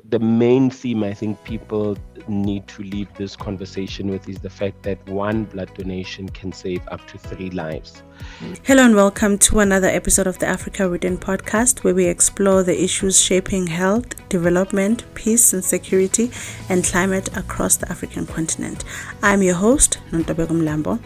the main theme I think people need to leave this conversation with is the fact that one blood donation can save up to 3 lives. Hello and welcome to another episode of the Africa Within podcast, where we explore the issues shaping health, development, peace and security, and climate across the African continent. I'm your host, Nontobeko Mlambo.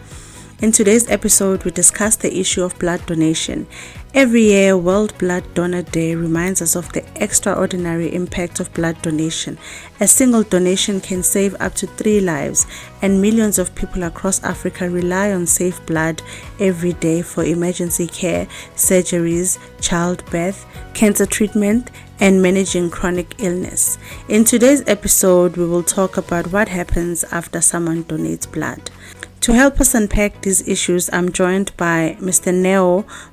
In today's episode, we discuss the issue of blood donation. Every year, World Blood Donor Day reminds us of the extraordinary impact of blood donation. A single donation can save up to 3 lives, and millions of people across Africa rely on safe blood every day for emergency care, surgeries, childbirth, cancer treatment, and managing chronic illness. In today's episode, we will talk about what happens after someone donates blood. To help us unpack these issues, I'm joined by Mr.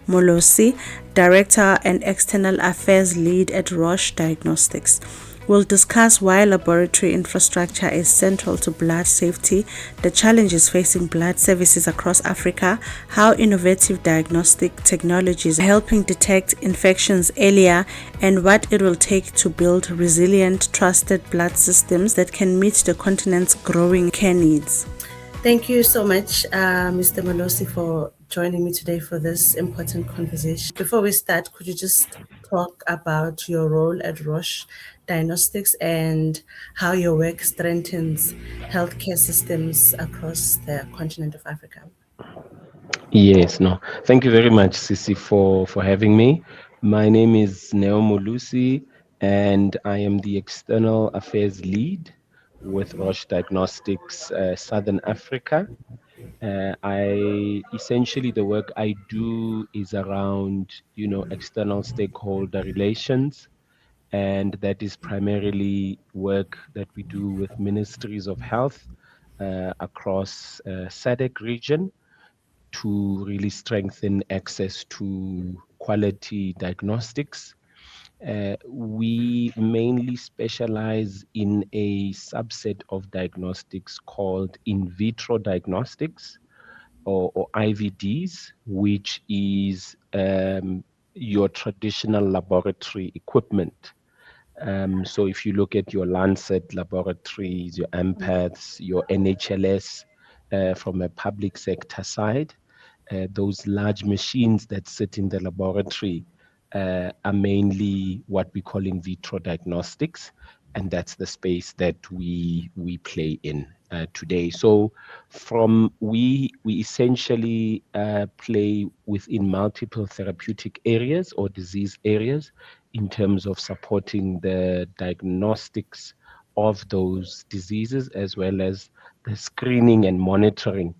Molusi, Director and External Affairs Lead at Roche Diagnostics. We'll discuss why laboratory infrastructure is central to blood safety, the challenges facing blood services across Africa, how innovative diagnostic technologies are helping detect infections earlier, and what it will take to build resilient, trusted blood systems that can meet the continent's growing care needs. Thank you so much, Mr. Molusi, for joining me today for this important conversation. Before we start, could you just talk about your role at Roche Diagnostics and how your work strengthens healthcare systems across the continent of Africa? Yes, no. Thank you very much, Sisi, for having me. My name is Molusi, and I am the External Affairs Lead with Roche Diagnostics Southern Africa. I essentially the work I do is around, external stakeholder relations, and that is primarily work that we do with ministries of health across SADC region to really strengthen access to quality diagnostics. We mainly specialize in a subset of diagnostics called in vitro diagnostics, or IVDs, which is your traditional laboratory equipment. So if you look at your Lancet laboratories, your AMPATHs, your NHLS from a public sector side, those large machines that sit in the laboratory are mainly what we call in vitro diagnostics, and that's the space that we play in today. So from we essentially play within multiple therapeutic areas or disease areas in terms of supporting the diagnostics of those diseases, as well as the screening and monitoring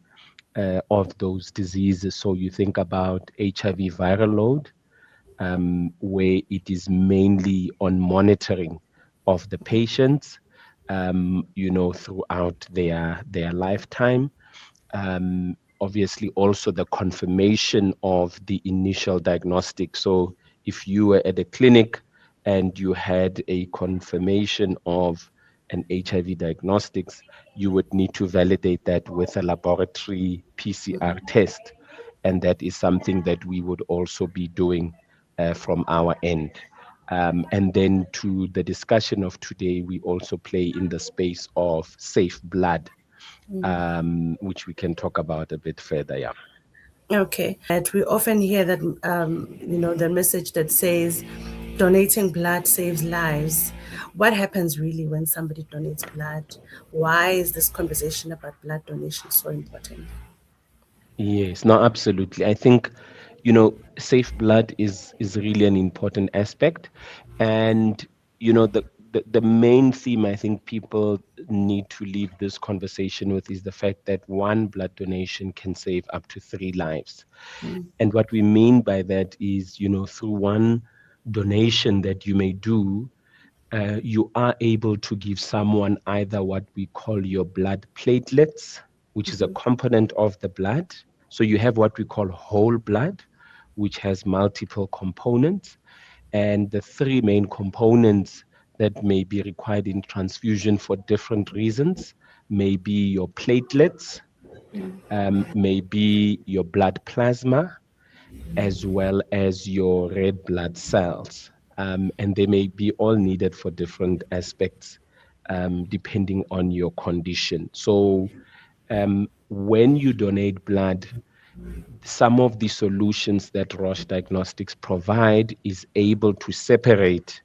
of those diseases. So you think about HIV viral load, where it is mainly on monitoring of the patients, throughout their lifetime. Obviously, also the confirmation of the initial diagnostic. So if you were at a clinic and you had a confirmation of an HIV diagnostics, you would need to validate that with a laboratory PCR test. And that is something that we would also be doing from our end. And then to the discussion of today, we also play in the space of safe blood, which we can talk about a bit further. Yeah. Okay. And we often hear that, the message that says donating blood saves lives. What happens really when somebody donates blood? Why is this conversation about blood donation so important? Yes, no, absolutely. I think, safe blood is really an important aspect. And, the main theme I think people need to leave this conversation with is the fact that one blood donation can save up to 3 lives. And what we mean by that is, through one donation that you may do, you are able to give someone either what we call your blood platelets, which is a component of the blood. So you have what we call whole blood, which has multiple components. And the 3 main components that may be required in transfusion for different reasons may be your platelets, may be your blood plasma, as well as your red blood cells. and they may be all needed for different aspects depending on your condition. So when you donate blood, some of the solutions that Roche Diagnostics provide is able to separate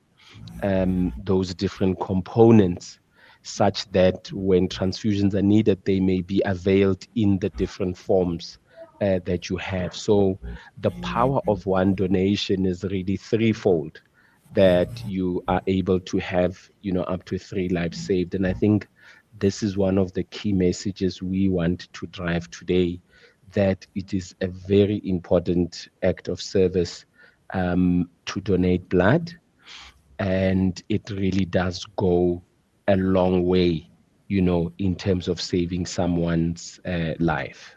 those different components such that when transfusions are needed, they may be availed in the different forms that you have. So the power of one donation is really threefold, that you are able to have, up to three lives saved. And I think this is one of the key messages we want to drive today, that it is a very important act of service to donate blood, and it really does go a long way, in terms of saving someone's life.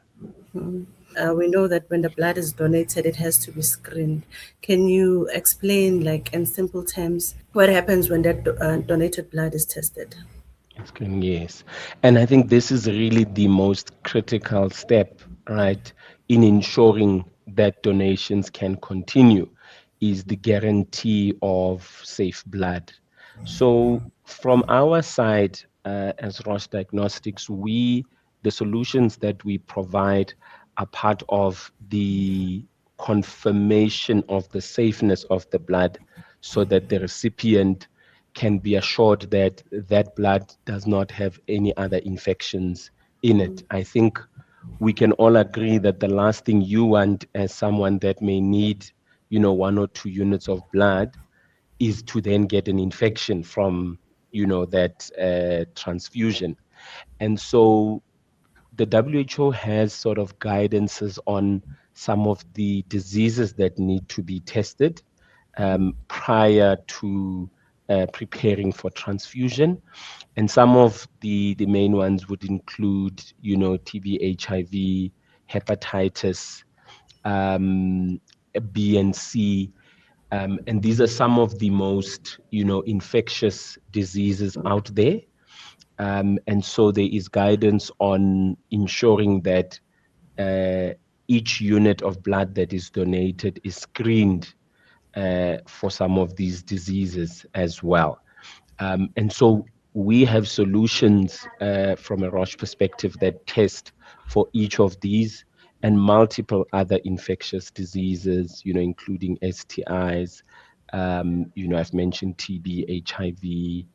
We know that when the blood is donated, it has to be screened. Can you explain, like in simple terms, what happens when that donated blood is tested? It's going, yes. And I think this is really the most critical step, right, in ensuring that donations can continue, is the guarantee of safe blood. So from our side, as Roche Diagnostics, the solutions that we provide are part of the confirmation of the safeness of the blood, so that the recipient can be assured that that blood does not have any other infections in it. I think we can all agree that the last thing you want as someone that may need, 1 or 2 units of blood, is to then get an infection from, that transfusion. And so the WHO has sort of guidances on some of the diseases that need to be tested prior to preparing for transfusion. And some of the main ones would include, TB, HIV, hepatitis, um, B and C. And these are some of the most, infectious diseases out there. And so there is guidance on ensuring that each unit of blood that is donated is screened for some of these diseases as well. And so we have solutions from a Roche perspective that test for each of these and multiple other infectious diseases, including STIs. I've mentioned TB, HIV,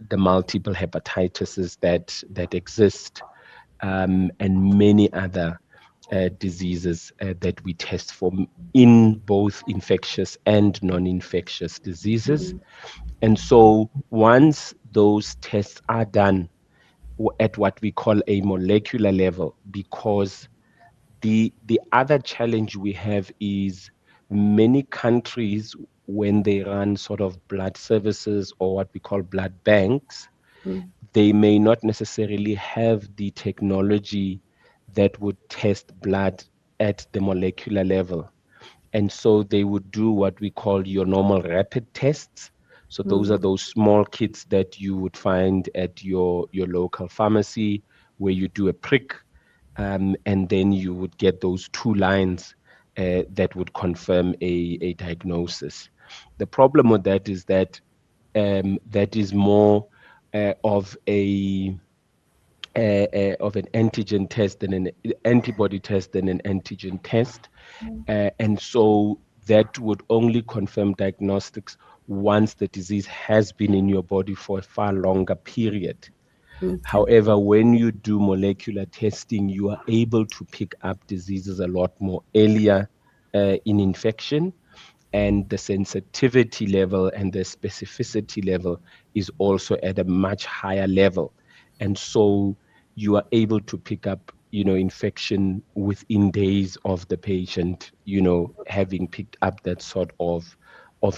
the multiple hepatitis that exist, and many other diseases that we test for in both infectious and non-infectious diseases. And so once those tests are done at what we call a molecular level, because the other challenge we have is many countries, when they run sort of blood services or what we call blood banks, they may not necessarily have the technology that would test blood at the molecular level. And so they would do what we call your normal rapid tests. So those are those small kits that you would find at your local pharmacy, where you do a prick, and then you would get those 2 lines that would confirm a diagnosis. The problem with that is that that is more of of an antigen test than an antibody test than an antigen test. And so that would only confirm diagnostics once the disease has been in your body for a far longer period. Okay. However, when you do molecular testing, you are able to pick up diseases a lot more earlier in infection, and the sensitivity level and the specificity level is also at a much higher level. And so you are able to pick up, infection within days of the patient, having picked up that sort of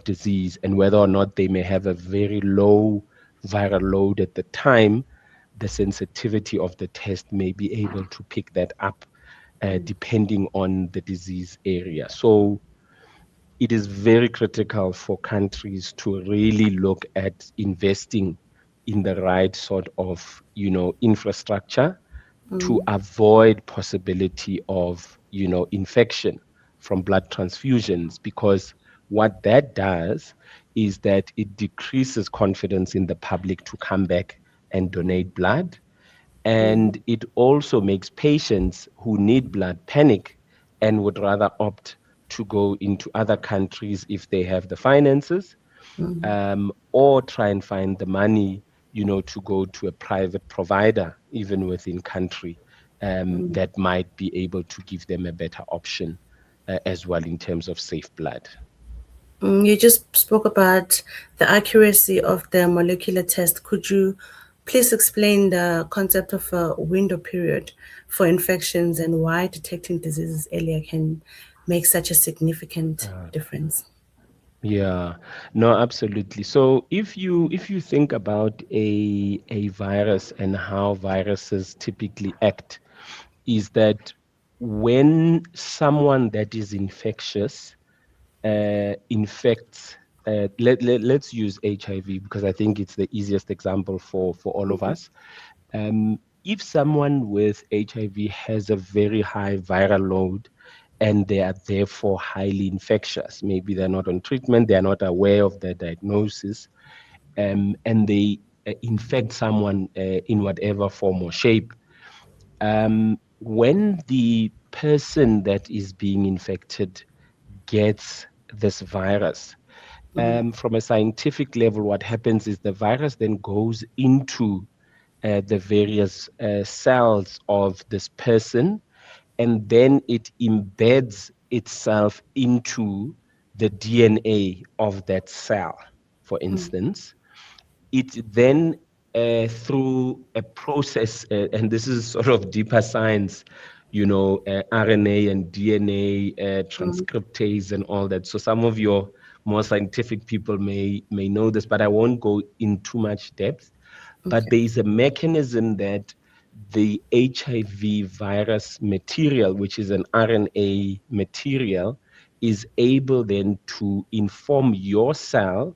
disease. And whether or not they may have a very low viral load at the time, the sensitivity of the test may be able to pick that up depending on the disease area. So it is very critical for countries to really look at investing in the right sort of, infrastructure to avoid possibility of, infection from blood transfusions, because what that does is that it decreases confidence in the public to come back and donate blood. And it also makes patients who need blood panic and would rather opt to go into other countries if they have the finances, or try and find the money, to go to a private provider, even within country, that might be able to give them a better option as well in terms of safe blood. You just spoke about the accuracy of the molecular test. Could you please explain the concept of a window period for infections and why detecting diseases earlier can make such a significant difference? Yeah, no, absolutely. So if you think about a virus and how viruses typically act, is that when someone that is infectious infects, let's use HIV because I think it's the easiest example for all of us. If someone with HIV has a very high viral load and they are therefore highly infectious, maybe they're not on treatment, they're not aware of their diagnosis, and they infect someone in whatever form or shape, when the person that is being infected gets this virus, from a scientific level, what happens is the virus then goes into the various cells of this person, and then it embeds itself into the DNA of that cell, for instance. It then, through a process, and this is sort of deeper science, RNA and DNA, transcriptase and all that. So some of your more scientific people may know this, but I won't go in too much depth. But Okay. there is a mechanism that the HIV virus material, which is an RNA material, is able then to inform your cell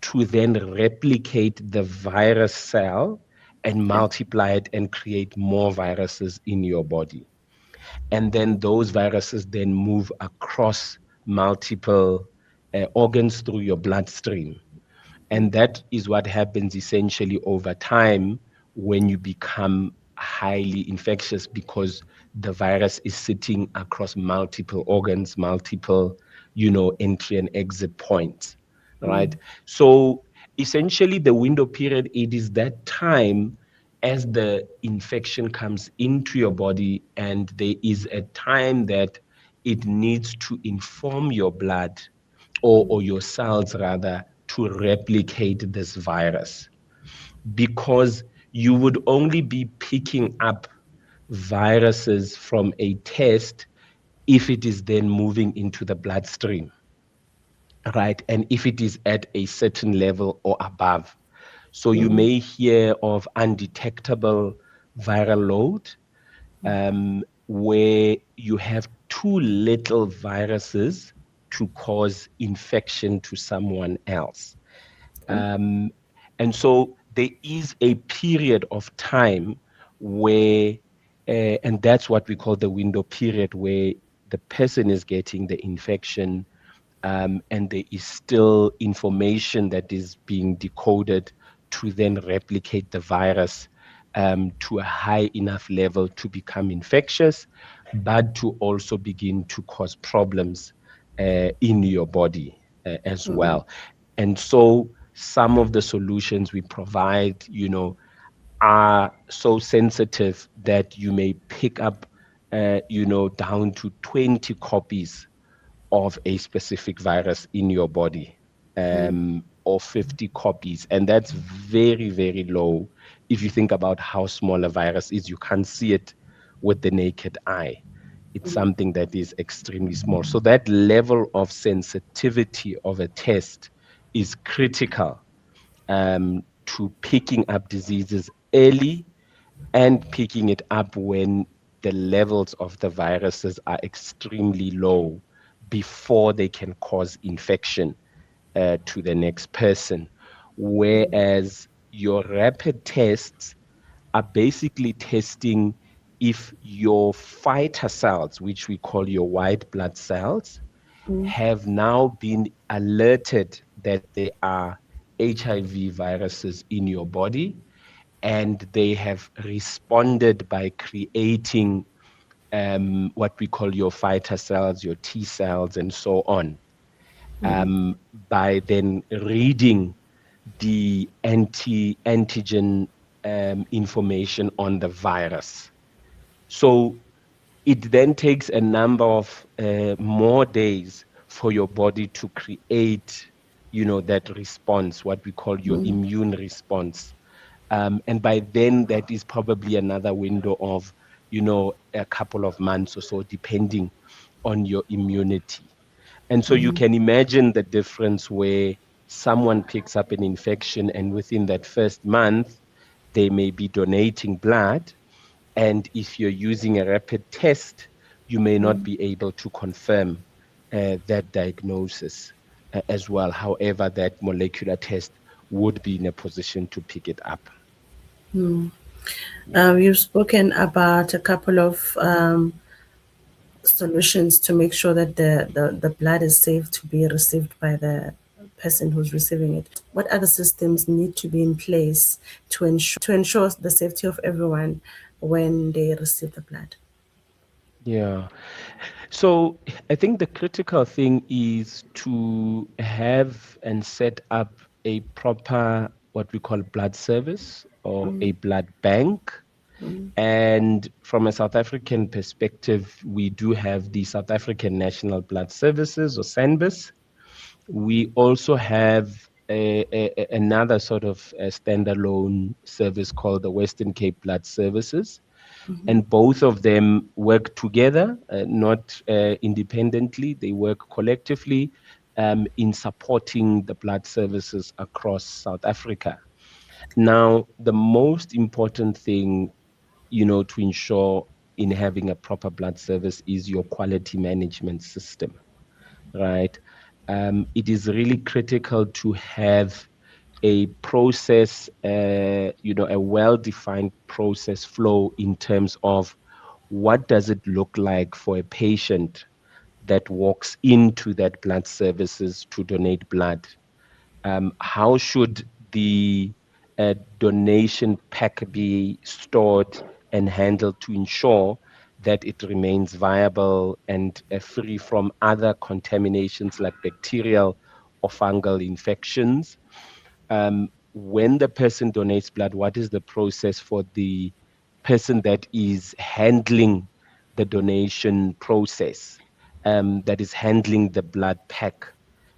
to then replicate the virus cell and Okay. multiply it and create more viruses in your body. And then those viruses then move across multiple organs through your bloodstream. And that is what happens essentially over time when you become highly infectious, because the virus is sitting across multiple organs, multiple, entry and exit points, right? So essentially the window period, it is that time as the infection comes into your body, and there is a time that it needs to inform your blood, or your cells rather, to replicate this virus, because you would only be picking up viruses from a test if it is then moving into the bloodstream, right? And if it is at a certain level or above. So you may hear of undetectable viral load, where you have too little viruses to cause infection to someone else. Um, and so there is a period of time where, and that's what we call the window period, where the person is getting the infection, and there is still information that is being decoded to then replicate the virus to a high enough level to become infectious, but to also begin to cause problems in your body as well. And so some of the solutions we provide, are so sensitive that you may pick up, down to 20 copies of a specific virus in your body, or 50 copies. And that's very, very low. If you think about how small a virus is, you can't see it with the naked eye. It's something that is extremely small. So that level of sensitivity of a test is critical, to picking up diseases early and picking it up when the levels of the viruses are extremely low before they can cause infection to the next person. Whereas your rapid tests are basically testing if your fighter cells, which we call your white blood cells, have now been alerted that there are HIV viruses in your body, and they have responded by creating what we call your fighter cells, your T cells, and so on, by then reading the antigen information on the virus. So it then takes a number of more days for your body to create, that response, what we call your immune response. And by then, that is probably another window of, a couple of months or so, depending on your immunity. And so you can imagine the difference where someone picks up an infection and within that first month, they may be donating blood. And if you're using a rapid test, you may not be able to confirm that diagnosis as well. However, that molecular test would be in a position to pick it up. Yeah. You've spoken about a couple of solutions to make sure that the blood is safe to be received by the person who's receiving it. What other systems need to be in place to ensure the safety of everyone when they receive the blood? Yeah. So I think the critical thing is to have and set up a proper, what we call blood service or a blood bank. And from a South African perspective, we do have the South African National Blood Services, or SANBS. We also have another sort of a standalone service called the Western Cape Blood Services, and both of them work together, not independently. They work collectively in supporting the blood services across South Africa. Now, the most important thing, to ensure in having a proper blood service is your quality management system, right? It is really critical to have a process, a well-defined process flow in terms of what does it look like for a patient that walks into that blood services to donate blood. How should the donation pack be stored and handled to ensure that it remains viable and free from other contaminations like bacterial or fungal infections? When the person donates blood, what is the process for the person that is handling the donation process, that is handling the blood pack?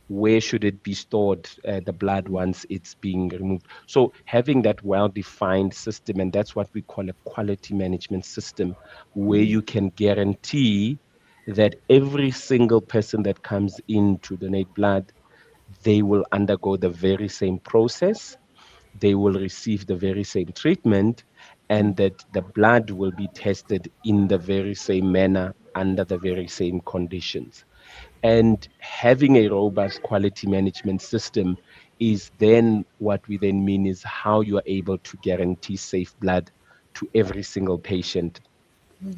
Where should it be stored, the blood, once it's being removed? So having that well-defined system, and that's what we call a quality management system, where you can guarantee that every single person that comes in to donate blood, they will undergo the very same process, they will receive the very same treatment, and that the blood will be tested in the very same manner under the very same conditions. And having a robust quality management system is then what we then mean is how you are able to guarantee safe blood to every single patient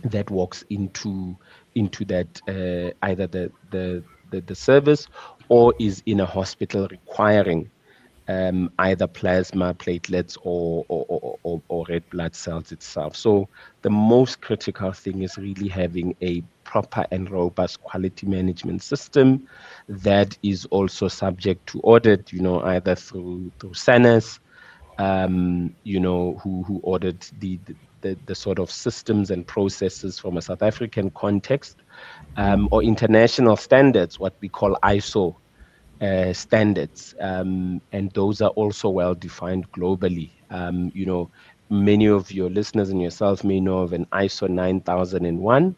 that walks into that, either the service, or is in a hospital requiring either plasma, platelets, or red blood cells itself. So the most critical thing is really having a proper and robust quality management system that is also subject to audit, either through SANAS, who ordered the sort of systems and processes from a South African context, or international standards, what we call ISO standards, and those are also well defined globally. Many of your listeners and yourself may know of an ISO 9001,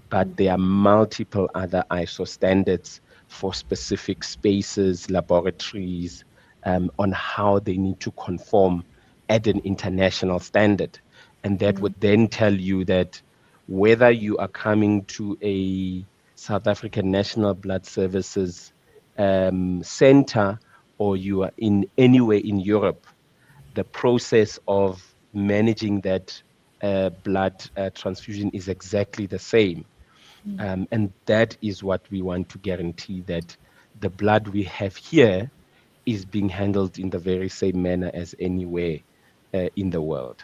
but there are multiple other ISO standards for specific spaces, laboratories, on how they need to conform at an international standard. And that would then tell you that whether you are coming to a South African National Blood Services center, or you are in anywhere in Europe, the process of managing that blood transfusion is exactly the same. And that is what we want to guarantee, that the blood we have here is being handled in the very same manner as anywhere in the world.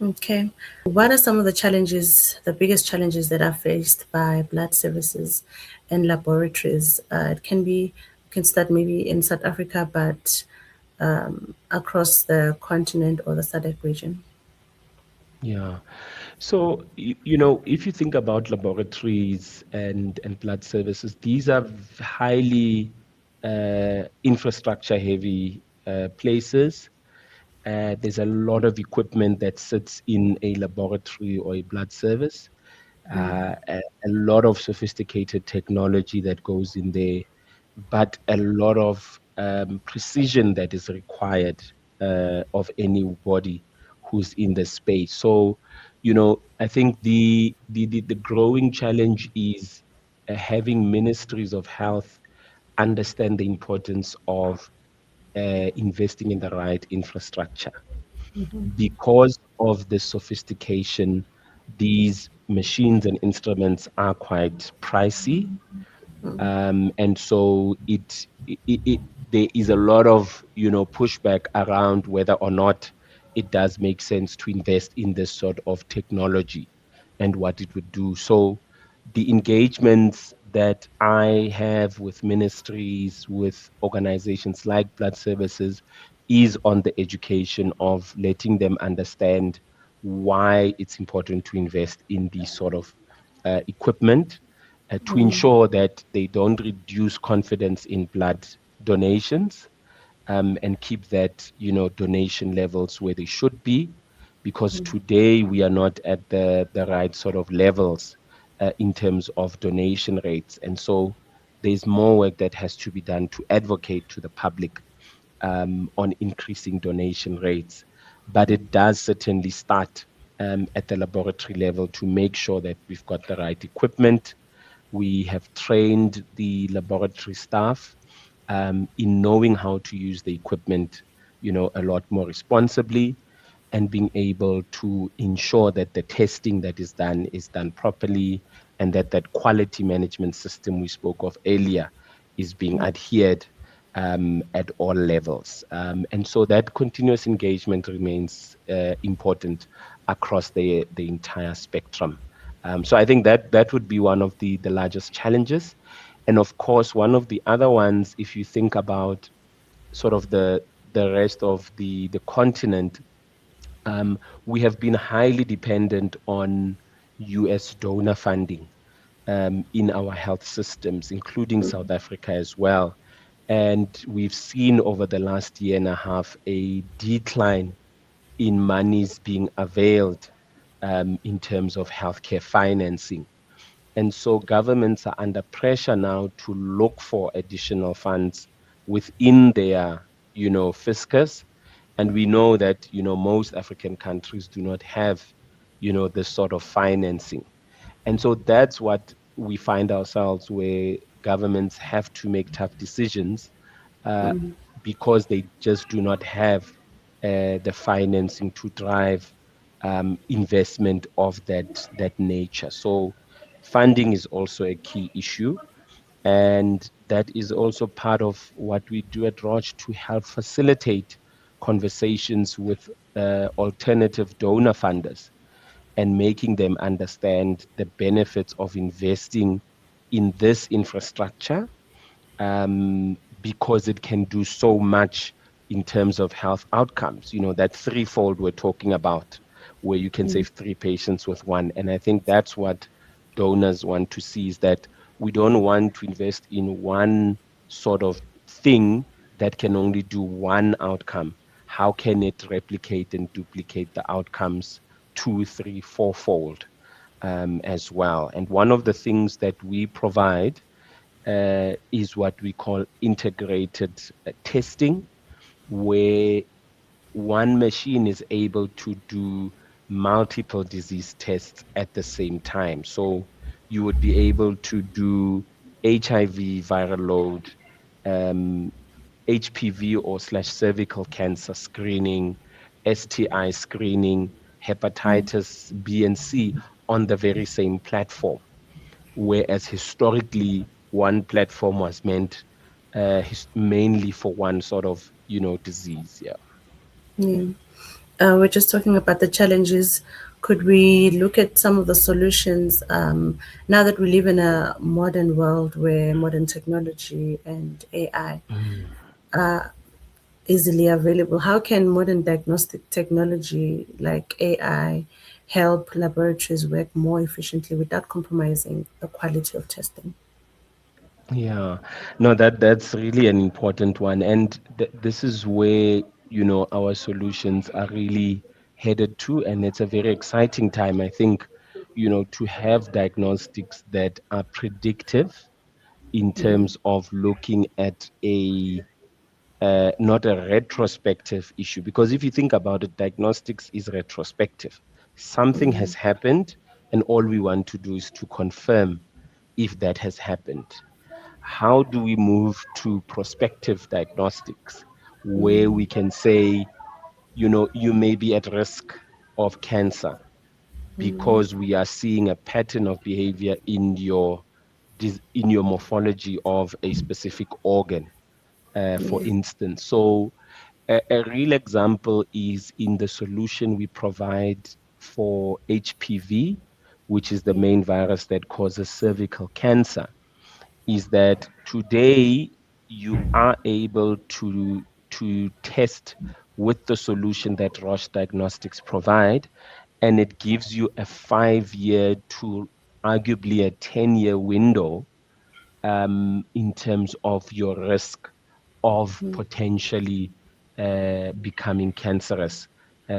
Okay. What are some of the challenges, the biggest challenges that are faced by blood services and laboratories? It can be, you can start maybe in South Africa, but across the continent or the SADC region. Yeah. So, if you think about laboratories and blood services, these are highly infrastructure heavy places. There's a lot of equipment that sits in a laboratory or a blood service, a lot of sophisticated technology that goes in there, but a lot of precision that is required of anybody who's in the space. So, I think the growing challenge is having ministries of health understand the importance of investing in the right infrastructure. Because of the sophistication, these machines and instruments are quite pricey, and so there is a lot of pushback around whether or not it does make sense to invest in this sort of technology and what it would do. So the engagements that I have with ministries, with organizations like blood services, is on the education of letting them understand why it's important to invest in these sort of equipment, to ensure that they don't reduce confidence in blood donations, and keep that donation levels where they should be, because today we are not at the right sort of levels in terms of donation rates. And so there's more work that has to be done to advocate to the public on increasing donation rates. But it does certainly start at the laboratory level to make sure that we've got the right equipment. We have trained the laboratory staff in knowing how to use the equipment, a lot more responsibly, and being able to ensure that the testing that is done properly, and that quality management system we spoke of earlier is being adhered at all levels. And so that continuous engagement remains important across the entire spectrum. So I think that would be one of the largest challenges. And of course, one of the other ones, if you think about sort of the rest of the continent, we have been highly dependent on US donor funding in our health systems, including South Africa as well. And we've seen over the last year and a half a decline in monies being availed in terms of healthcare financing. And so governments are under pressure now to look for additional funds within their, fiscus. And we know that, most African countries do not have, this sort of financing. And so that's what we find ourselves, where governments have to make tough decisions uh, because they just do not have the financing to drive investment of that nature. So funding is also a key issue. And that is also part of what we do at Roche to help facilitate conversations with alternative donor funders, and making them understand the benefits of investing in this infrastructure, because it can do so much in terms of health outcomes. That threefold we're talking about, where you can save three patients with one. And I think that's what donors want to see, is that we don't want to invest in one sort of thing that can only do one outcome. How can it replicate and duplicate the outcomes two, three, fourfold as well? And one of the things that we provide is what we call integrated testing, where one machine is able to do multiple disease tests at the same time. So you would be able to do HIV viral load, um, HPV or slash cervical cancer screening, STI screening, hepatitis B and C, on the very same platform, whereas historically one platform was meant mainly for one sort of disease. Yeah. Yeah. We're just talking about the challenges. Could we look at some of the solutions now that we live in a modern world where modern technology and AI Mm. easily available? How can modern diagnostic technology like AI help laboratories work more efficiently without compromising the quality of testing? Yeah, no, that's really an important one, and this is where our solutions are really headed to, and it's a very exciting time, I think, to have diagnostics that are predictive in terms of looking at a not a retrospective issue. Because if you think about it, diagnostics is retrospective. Something has happened, and all we want to do is to confirm if that has happened. How do we move to prospective diagnostics where we can say, you may be at risk of cancer because we are seeing a pattern of behavior in your morphology of a specific organ, for Yeah. instance. So a real example is in the solution we provide for HPV, which is the main virus that causes cervical cancer, is that today you are able to test with the solution that Roche Diagnostics provide, and it gives you a 5-year to arguably a 10-year window, in terms of your risk of potentially becoming cancerous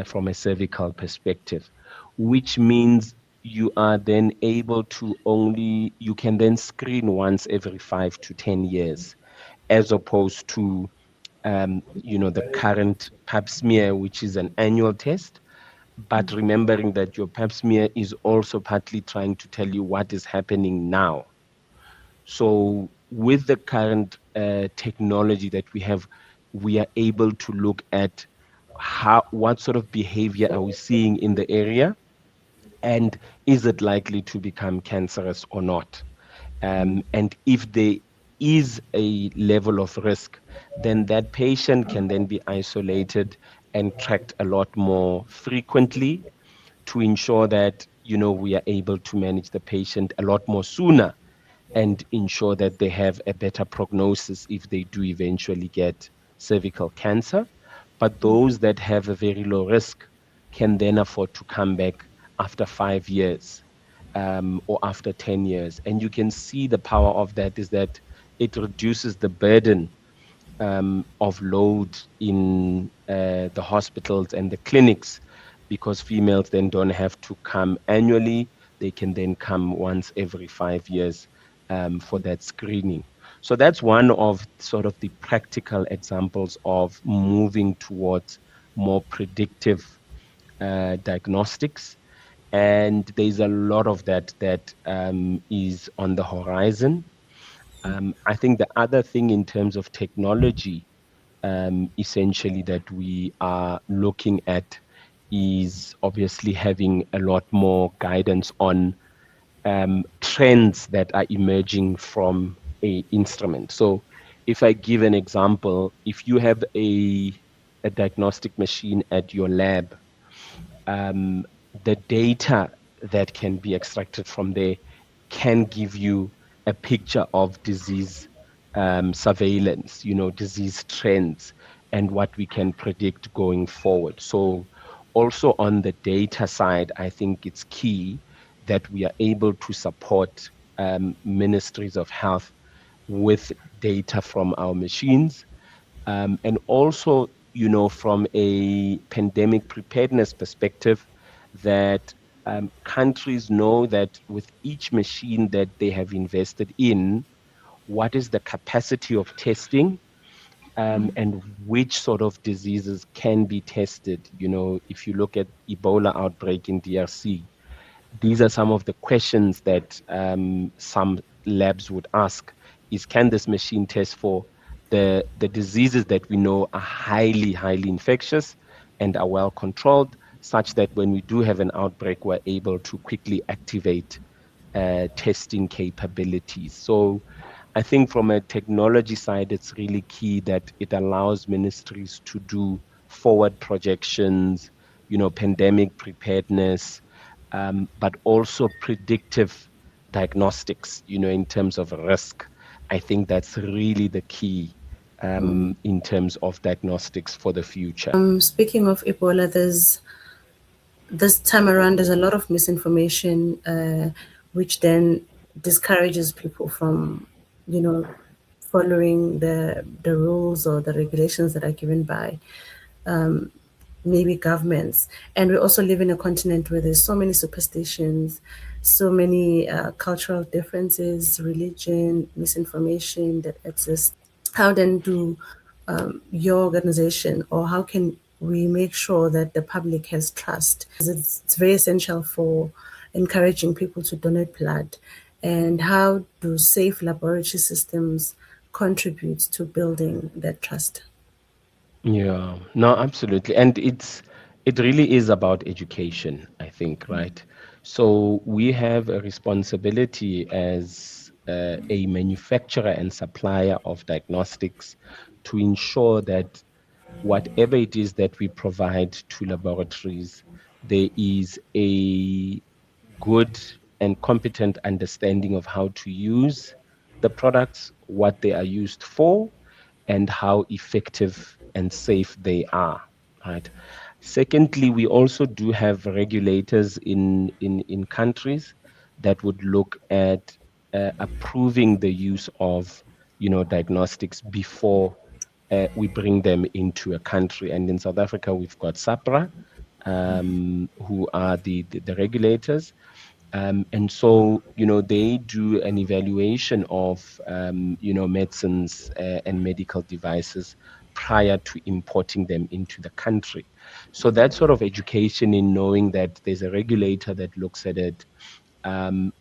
from a cervical perspective, which means you are then able to you can then screen once every 5 to 10 years, as opposed to the current pap smear, which is an annual test. But remembering that your pap smear is also partly trying to tell you what is happening now. So with the current technology that we have, we are able to look at what sort of behavior are we seeing in the area, and is it likely to become cancerous or not? And if there is a level of risk, then that patient can then be isolated and tracked a lot more frequently to ensure that we are able to manage the patient a lot more sooner and ensure that they have a better prognosis if they do eventually get cervical cancer. But those that have a very low risk can then afford to come back after 5 years, or after 10 years. And you can see the power of that is that it reduces the burden of load in the hospitals and the clinics, because females then don't have to come annually. They can then come once every 5 years for that screening. So that's one of sort of the practical examples of moving towards more predictive diagnostics. And there's a lot of that is on the horizon. I think the other thing in terms of technology, essentially, that we are looking at is obviously having a lot more guidance on trends that are emerging from a instrument. So if I give an example, if you have a diagnostic machine at your lab, um, the data that can be extracted from there can give you a picture of disease surveillance, disease trends, and what we can predict going forward. So, also on the data side, I think it's key that we are able to support ministries of health with data from our machines, and also, from a pandemic preparedness perspective, that countries know that with each machine that they have invested in, what is the capacity of testing, and which sort of diseases can be tested. If you look at Ebola outbreak in DRC, these are some of the questions that some labs would ask: is, can this machine test for the diseases that we know are highly infectious and are well controlled, such that when we do have an outbreak, we're able to quickly activate testing capabilities. So I think from a technology side, it's really key that it allows ministries to do forward projections, pandemic preparedness, but also predictive diagnostics, in terms of risk. I think that's really the key in terms of diagnostics for the future. Speaking of Ebola, there's this time around there's a lot of misinformation, which then discourages people from, you know, following the rules or the regulations that are given by maybe governments. And we also live in a continent where there's so many superstitions, so many cultural differences, religion, misinformation that exists. How then do your organization, or how can we make sure that the public has trust? It's very essential for encouraging people to donate blood. And how do safe laboratory systems contribute to building that trust? Yeah, no, absolutely. And it really is about education, I think, right? So we have a responsibility as a manufacturer and supplier of diagnostics to ensure that whatever it is that we provide to laboratories, there is a good and competent understanding of how to use the products, what they are used for, and how effective and safe they are. Right. Secondly, we also do have regulators in countries that would look at approving the use of diagnostics before we bring them into a country. And in South Africa, we've got SAPRA, who are the regulators. And so, they do an evaluation of, medicines and medical devices prior to importing them into the country. So that sort of education in knowing that there's a regulator that looks at it.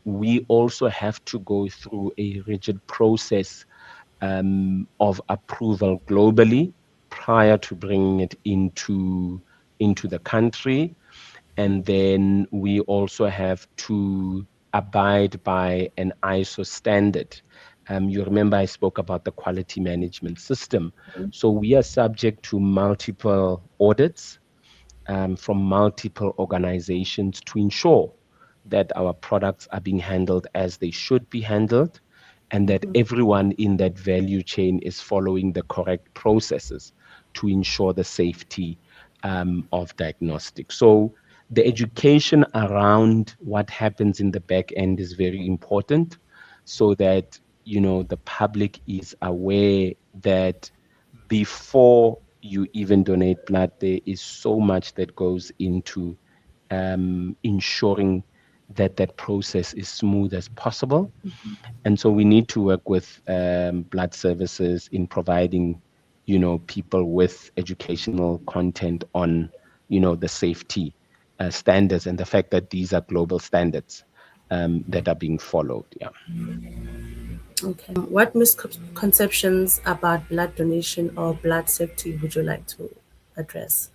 We also have to go through a rigid process of approval globally prior to bringing it into the country. And then we also have to abide by an ISO standard. You remember I spoke about the quality management system. So we are subject to multiple audits from multiple organizations to ensure that our products are being handled as they should be handled, and that everyone in that value chain is following the correct processes to ensure the safety of diagnostics. So the education around what happens in the back end is very important, so that the public is aware that before you even donate blood, there is so much that goes into ensuring that that process is smooth as possible. And so we need to work with blood services in providing, people with educational content on, the safety standards, and the fact that these are global standards that are being followed. Yeah. Okay. What misconceptions about blood donation or blood safety would you like to address?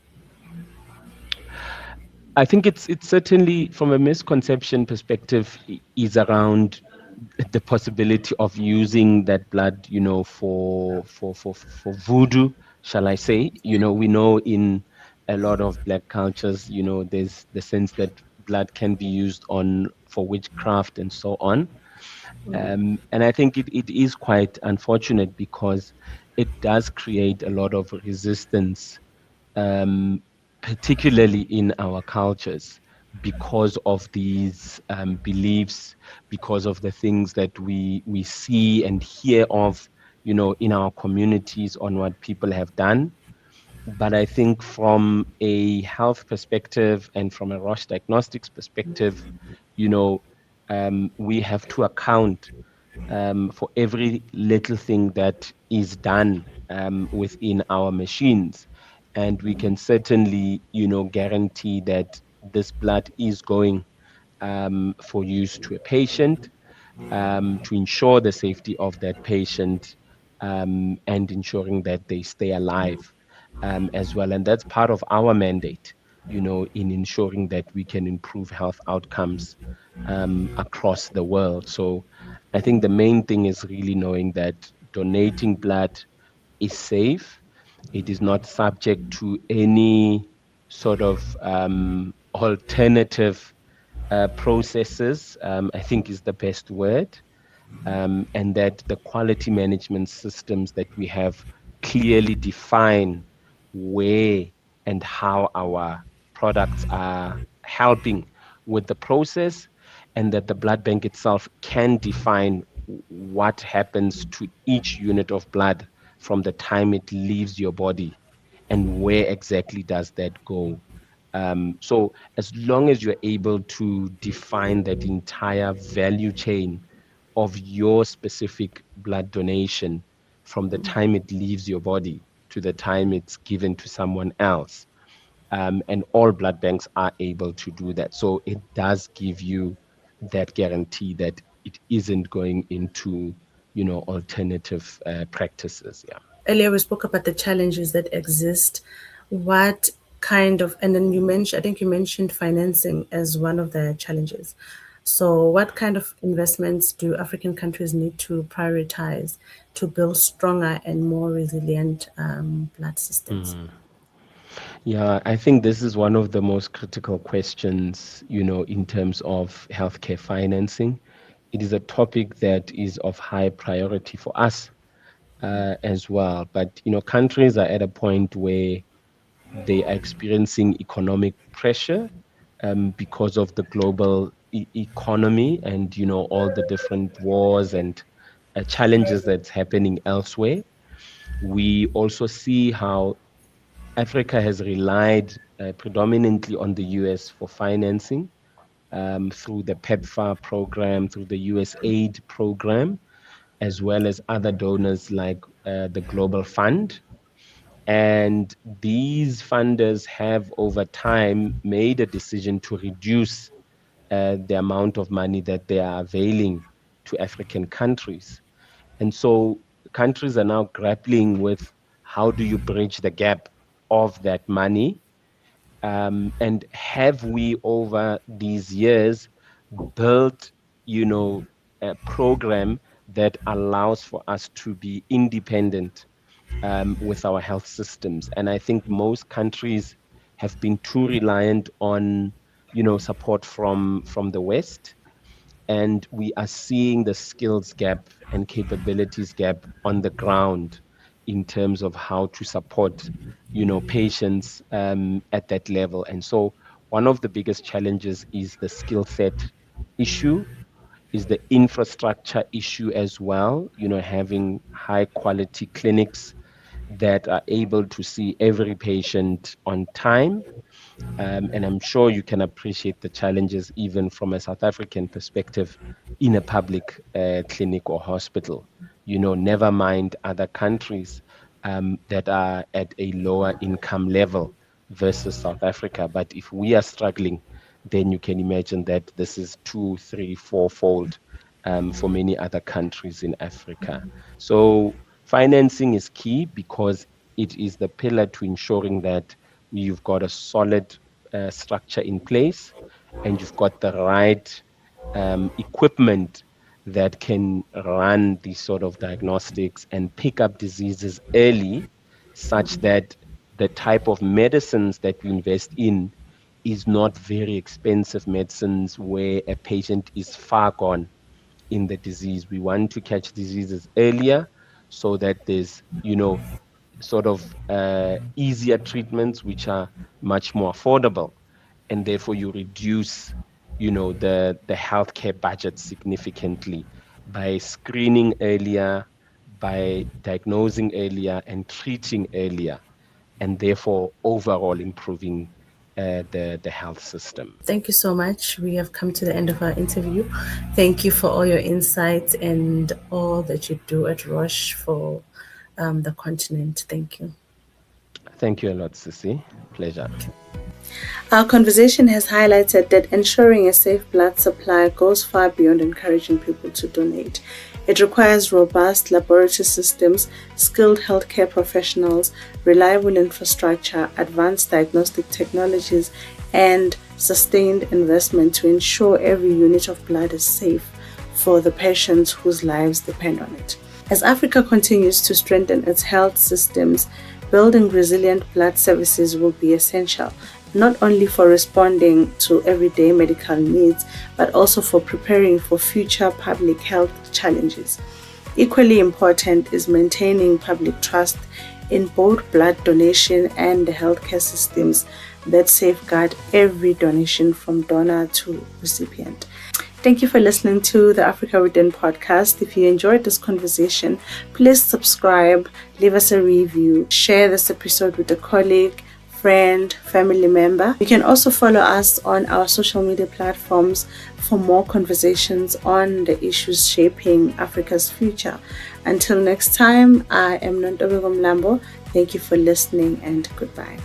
I think it's certainly, from a misconception perspective, is around the possibility of using that blood, for voodoo, shall I say? We know in a lot of black cultures, there's the sense that blood can be used for witchcraft and so on. And I think it is quite unfortunate, because it does create a lot of resistance, um, particularly in our cultures, because of these beliefs, because of the things that we see and hear of, in our communities on what people have done. But I think from a health perspective and from a Roche Diagnostics perspective, you know, we have to account for every little thing that is done within our machines. And we can certainly, guarantee that this blood is going for use to a patient, to ensure the safety of that patient, and ensuring that they stay alive as well. And that's part of our mandate in ensuring that we can improve health outcomes across the world. So I think the main thing is really knowing that donating blood is safe. It is not subject to any sort of alternative processes, I think is the best word, and that the quality management systems that we have clearly define where and how our products are helping with the process, and that the blood bank itself can define what happens to each unit of blood from the time it leaves your body and where exactly does that go. So as long as you're able to define that entire value chain of your specific blood donation from the time it leaves your body to the time it's given to someone else, and all blood banks are able to do that. So it does give you that guarantee that it isn't going into, alternative practices. Yeah. Earlier, we spoke about the challenges that exist. What kind of, and then you mentioned, I think you mentioned financing as one of the challenges. So, what kind of investments do African countries need to prioritize to build stronger and more resilient blood systems? Mhm. Yeah, I think this is one of the most critical questions, in terms of healthcare financing. It is a topic that is of high priority for us as well. But, countries are at a point where they are experiencing economic pressure because of the global economy and, all the different wars and challenges that's happening elsewhere. We also see how Africa has relied predominantly on the US for financing through the PEPFAR program, through the USAID program, as well as other donors like the Global Fund. And these funders have over time made a decision to reduce the amount of money that they are availing to African countries. And so countries are now grappling with how do you bridge the gap of that money? And have we, over these years, built, a program that allows for us to be independent with our health systems? And I think most countries have been too reliant on, support from the West, and we are seeing the skills gap and capabilities gap on the ground in terms of how to support, patients at that level. And so one of the biggest challenges is the skill set issue, is the infrastructure issue as well, having high quality clinics that are able to see every patient on time. And I'm sure you can appreciate the challenges, even from a South African perspective, in a public clinic or hospital. Never mind other countries that are at a lower income level versus South Africa. But if we are struggling, then you can imagine that this is two, three, fourfold for many other countries in Africa. So financing is key because it is the pillar to ensuring that you've got a solid structure in place and you've got the right equipment that can run these sort of diagnostics and pick up diseases early, such that the type of medicines that we invest in is not very expensive medicines where a patient is far gone in the disease. We want to catch diseases earlier so that there's, sort of easier treatments which are much more affordable, and therefore you reduce, the healthcare budget significantly by screening earlier, by diagnosing earlier and treating earlier, and therefore overall improving the health system. Thank you so much. We have come to the end of our interview. Thank you for all your insights and all that you do at Roche for the continent. Thank you. Thank you a lot, Sissy. Pleasure. Our conversation has highlighted that ensuring a safe blood supply goes far beyond encouraging people to donate. It requires robust laboratory systems, skilled healthcare professionals, reliable infrastructure, advanced diagnostic technologies, and sustained investment to ensure every unit of blood is safe for the patients whose lives depend on it. As Africa continues to strengthen its health systems, building resilient blood services will be essential, not only for responding to everyday medical needs, but also for preparing for future public health challenges. Equally important is maintaining public trust in both blood donation and the healthcare systems that safeguard every donation from donor to recipient. Thank you for listening to the Africa Written podcast. If you enjoyed this conversation, please subscribe, leave us a review, share this episode with a colleague, friend, family member. You can also follow us on our social media platforms for more conversations on the issues shaping Africa's future. Until next time, I am Nontobeko Mlambo. Thank you for listening and goodbye.